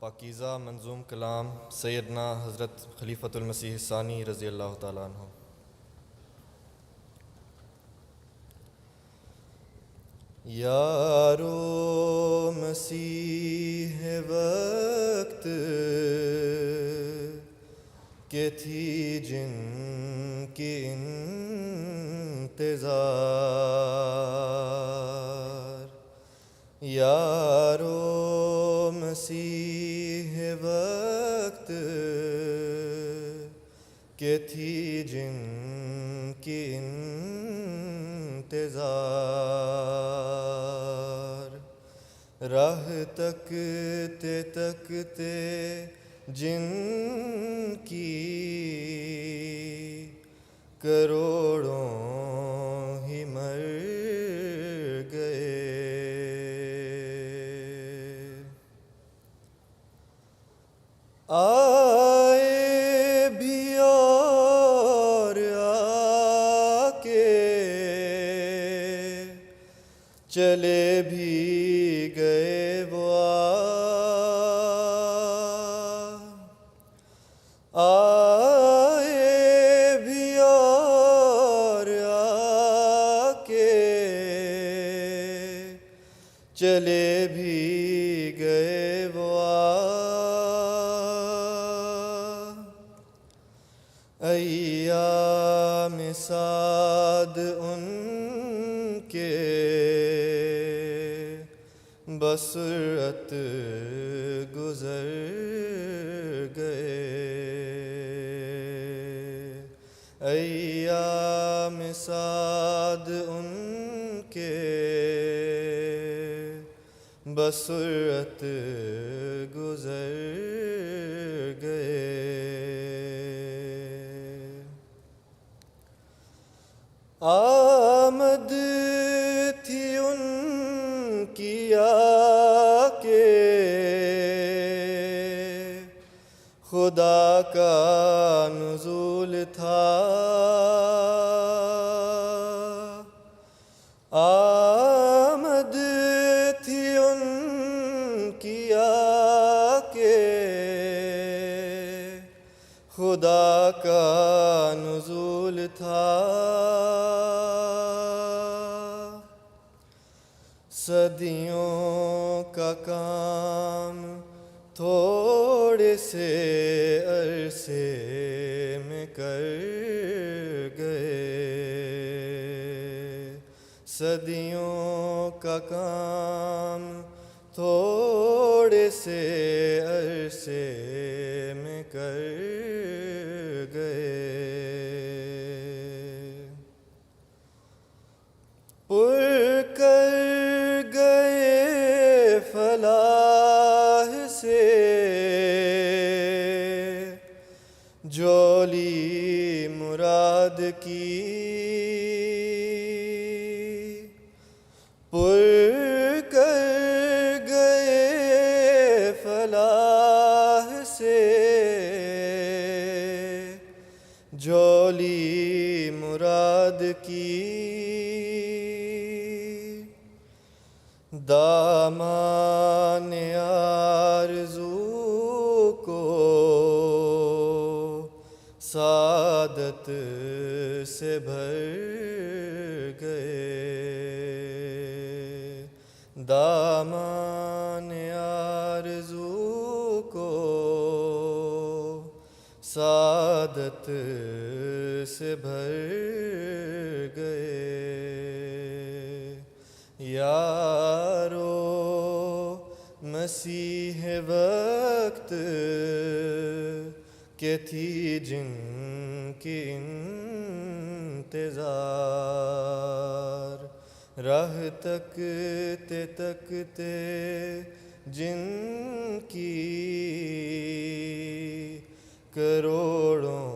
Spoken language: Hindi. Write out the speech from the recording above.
पाकीज़ा मंजूम कलाम सैयदना हज़रत खलीफतुल मसीह सानी रज़ी अल्लाह ताला अन्हु। यारो मसीह वक्त के थी जिनकी इंतज़ार, यारो मसीह वक्त के थी जिनकी इंतज़ार, राह तकते तकते जिनकी करोड़ों ही मर गए। आए भी और आके चले भी गए वो आए भी और आके चले भी गए वो अय्याम साद उनके बसरत गुजर गए। अय्याम साद उनके बसरत गुजर गए। आमद थी उनकी आके खुदा का नुज़ूल था। आमद थी उनकी आके खुदा का नुज़ूल था। सदियों का काम थोड़े से अरसे में कर गए। सदियों का काम थोड़े से अरसे में कर गए। पुर कर गए फलाह से जोली मुराद की। पुर कर गए फलाह से जोली मुराद की। दामान आरज़ू को सादत से भर गए। दामान आरज़ू को सादत से भर गए। यारो मसीह वक्त के थी जिनकी इंतज़ार, राह तकते तकते जिनकी करोड़ों